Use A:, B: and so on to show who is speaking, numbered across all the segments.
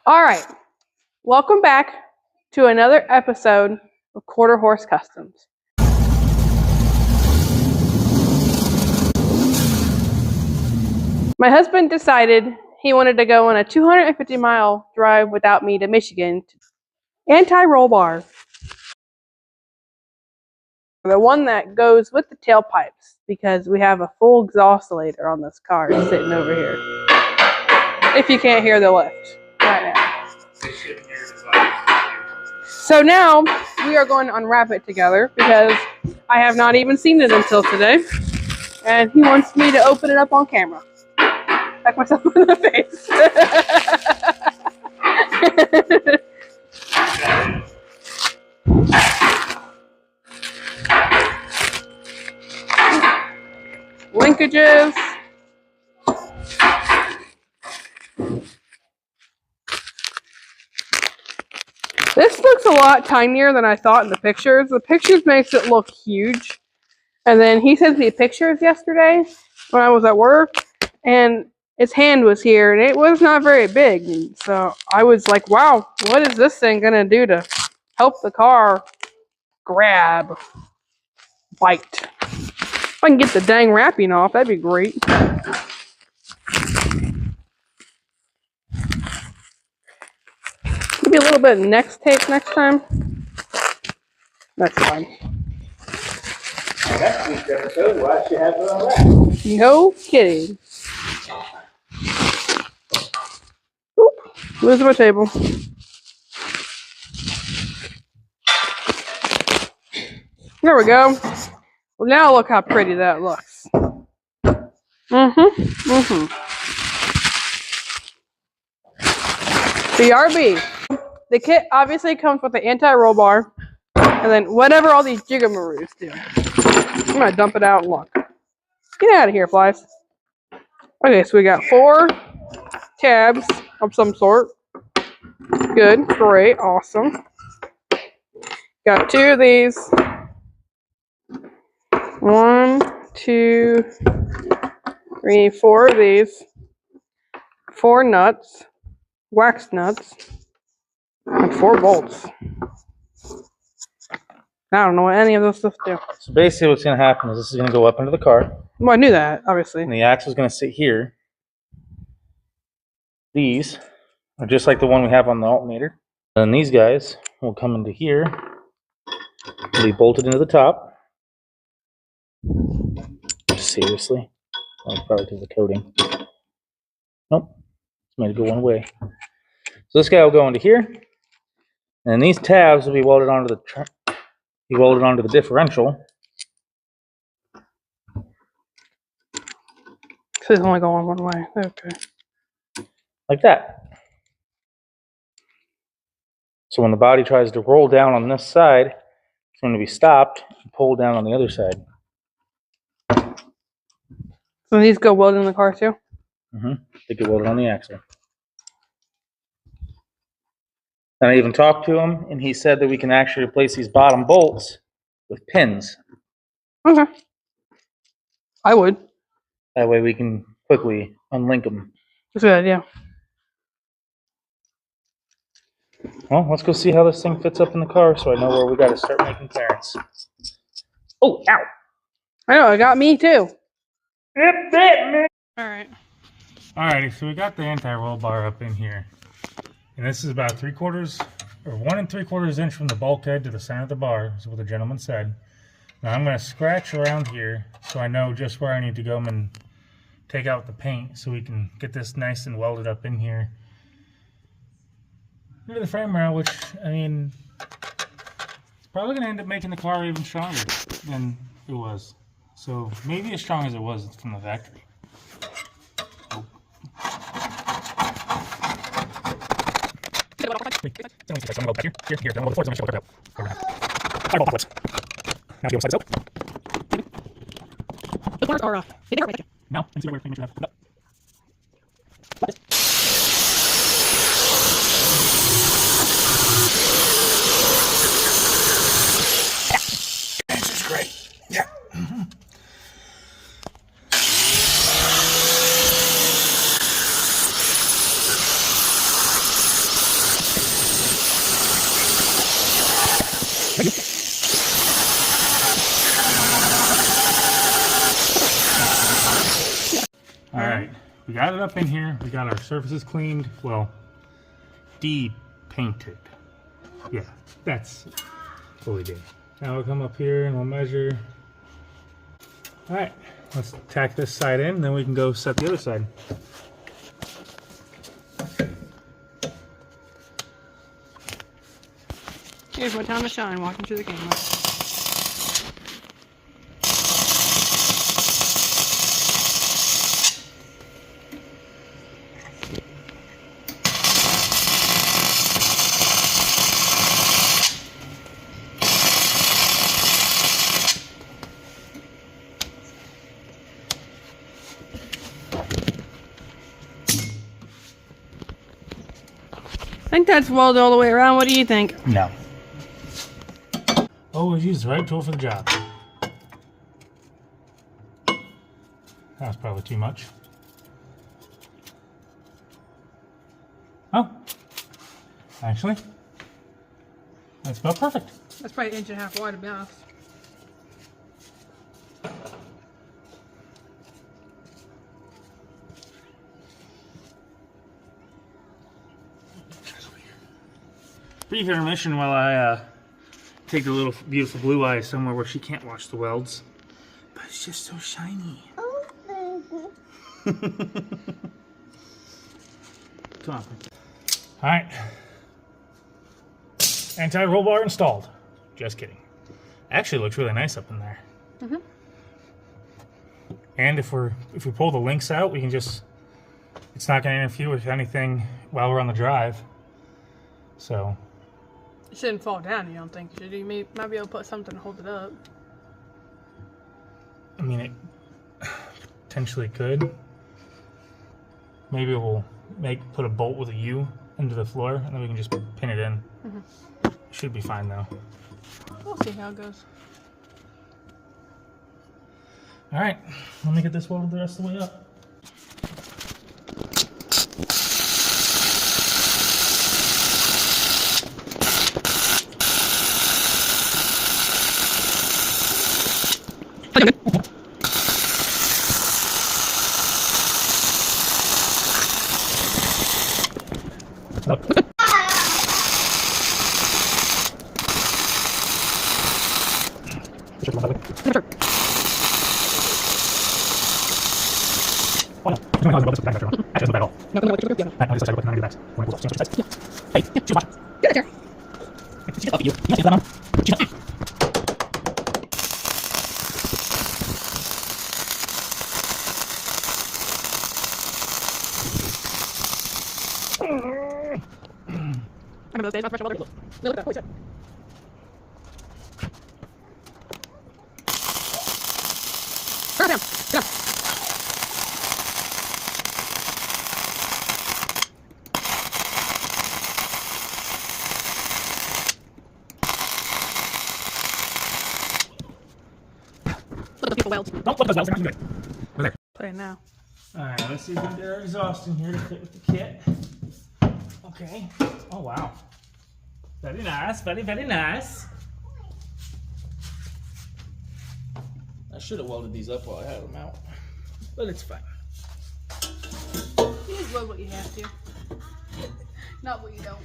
A: All right, welcome back to another episode of Quarter Horse Customs. My husband decided he wanted to go on a 250-mile drive without me to Michigan. AntiRoll bar. The one that goes with the tailpipes, because we have a full exhaustilator on this car sitting over here. If you can't hear the lift right now. So now we are going to unwrap it together because I have not even seen it until today. And he wants me to open it up on camera. Back myself in the face. Linkages. This looks a lot tinier than I thought in the pictures. The pictures makes it look huge. And then he sent me pictures yesterday when I was at work, and his hand was here, and it was not very big. And so I was like, wow, what is this thing going to do to help the car grab, bite? If I can get the dang wrapping off, that'd be great. Maybe a little bit of next tape next time. That's fine.
B: Next week's episode, why should have it unwrapped?
A: No kidding. Oop, losing my table. There we go. Well, now look how pretty that looks. BRB. The kit obviously comes with the anti-roll bar, and then whatever all these jigamaroos do. I'm gonna dump it out and look. Get out of here, flies. Okay, so we got 4 tabs of some sort. Good, great, awesome. Got 2 of these. 1, 2, 3, 4 of these. 4 nuts, wax nuts, and 4 bolts. I don't know what any of those stuff do.
B: So basically what's going to happen is this is going to go up into the car.
A: Well, I knew that, obviously.
B: And the axle is going to sit here. These are just like the one we have on the alternator. And these guys will come into here. They'll be bolted into the top. Seriously? I'll probably do the coating. Nope. It's made it go one way. So this guy will go into here. And these tabs will be welded onto the differential.
A: So it's only going one way. Okay.
B: Like that. So when the body tries to roll down on this side, it's going to be stopped and pulled down on the other side.
A: So these go welded in the car too?
B: They get welded on the axle. And I even talked to him, and he said that we can actually replace these bottom bolts with pins.
A: Okay. I would.
B: That way we can quickly unlink them.
A: That's a good idea.
B: Well, let's go see how this thing fits up in the car so I know where we got to start making clearance. Oh, ow.
A: I know, it got me too.
B: It bit me.
A: Alright.
B: Alrighty, so we got the anti-roll bar up in here. And this is about 1 3/4 inch from the bulkhead to the center of the bar, is what the gentleman said. Now I'm going to scratch around here so I know just where I need to go and take out the paint so we can get this nice and welded up in here. Into the frame rail, which, I mean, it's probably going to end up making the car even stronger than it was. So maybe as strong as it was from the factory. Wait, I'm going to go back here. Here, don't go before, it's going to show it out. Fireball poplets. Now the other side is out.
A: The corners are they hurt like
B: No, let me see where we're have. No. This is great. Yeah. got it up in here. We got our surfaces cleaned. Well, de-painted. Yeah, that's what we did. Now we'll come up here and we'll measure. All right, let's tack this side in, then we can go set the other side.
A: Here's my time to shine, walking through the camera. I think that's welded all the way around. What do you think?
B: No. Always use the right tool for the job. That's probably too much. Oh, actually, that's about perfect.
A: That's probably 1.5 inches wide, to be honest.
B: Brief intermission while I take the little beautiful blue eye somewhere where she can't watch the welds. But it's just so shiny. Come on. Alright. Anti-roll bar installed. Just kidding. Actually looks really nice up in there.
A: Mm-hmm.
B: And if we pull the links out, we can just, it's not going to interfere with anything while we're on the drive. So
A: It shouldn't fall down, you don't think? Should you might be able to put something to hold it up?
B: I mean, it potentially could. Maybe we'll put a bolt with a U into the floor, and then we can just pin it in.
A: Mm-hmm.
B: Should be fine though.
A: We'll see how it goes.
B: All right, let me get this welded the rest of the way up.
A: Remember those days, not pressure welder? Look at that, holy shit. Turn down, get down. Look at the people welds.
B: Don't look at those welds, they're not good. Over there.
A: Playing now.
B: Alright, let's see if we can get our exhaust in here to fit with the kit. Okay. Oh wow. Very nice, very, very nice.
C: I should have welded these up while I had them out, but it's fine.
A: You just weld what you have to. Not what you don't.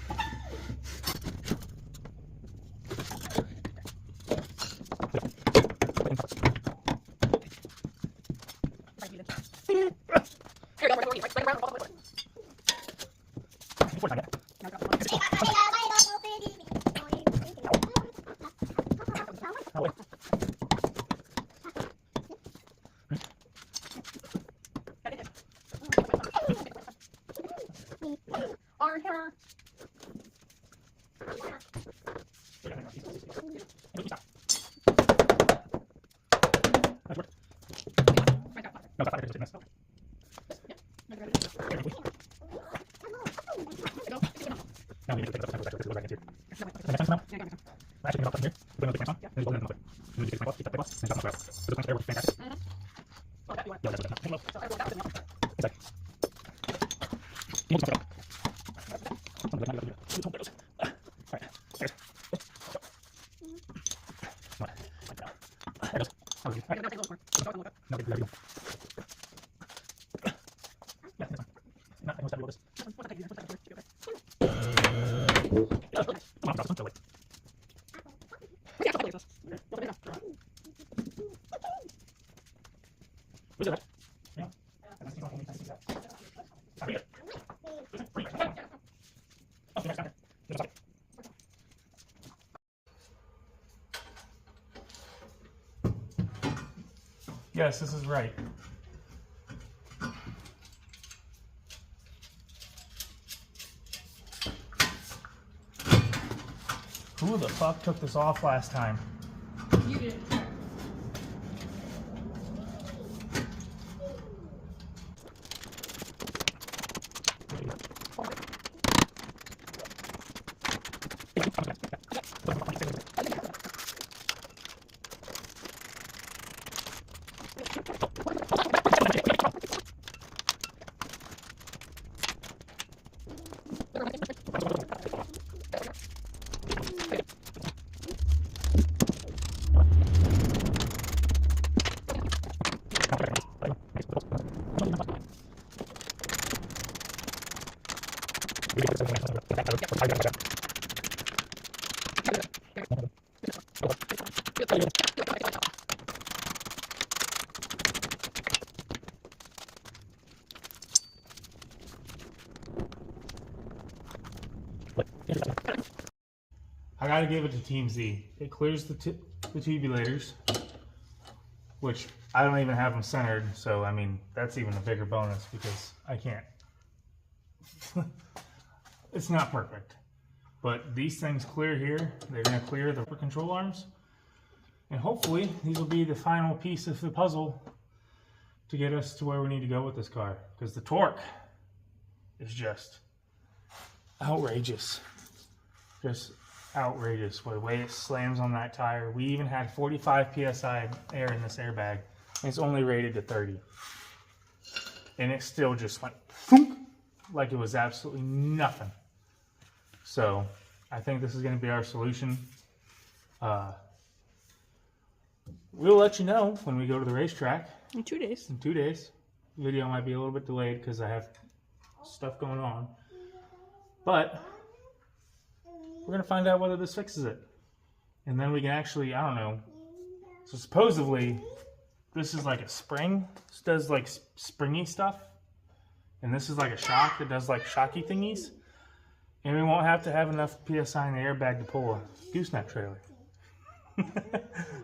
B: Yes, this is right. Who the fuck took this off last time?
A: You didn't.
B: I gotta give it to Team Z. It clears the tubulators, which I don't even have them centered, so I mean, that's even a bigger bonus because I can't. It's not perfect. But these things clear here. They're gonna clear the control arms. And hopefully, these will be the final piece of the puzzle to get us to where we need to go with this car. Because the torque is just outrageous. Just outrageous. The way it slams on that tire. We even had 45 PSI air in this airbag. And it's only rated to 30. And it still just went thunk, like it was absolutely nothing. So I think this is going to be our solution. We'll let you know when we go to the racetrack.
A: In 2 days.
B: In 2 days. The video might be a little bit delayed because I have stuff going on. But we're going to find out whether this fixes it. And then we can actually, I don't know. So supposedly, this is like a spring. This does like springy stuff. And this is like a shock that does like shocky thingies. And we won't have to have enough PSI in the airbag to pull a gooseneck trailer.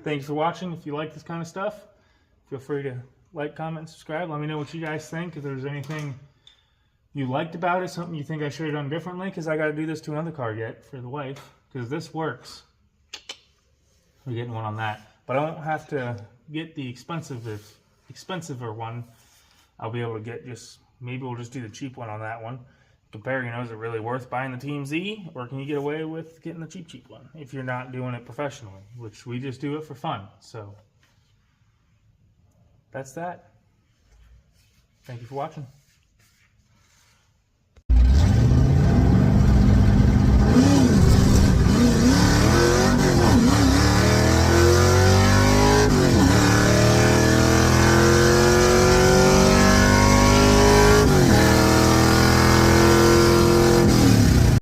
B: Thanks for watching. If you like this kind of stuff, feel free to like, comment, and subscribe. Let me know what you guys think. If there's anything you liked about it, something you think I should have done differently, because I got to do this to another car yet for the wife, because this works. We're getting one on that. But I won't have to get the expensiver one. I'll be able to get maybe we'll just do the cheap one on that one. Compare, is it really worth buying the Team Z, or can you get away with getting the cheap one if you're not doing it professionally, which we just do it for fun. So that's that. Thank you for watching.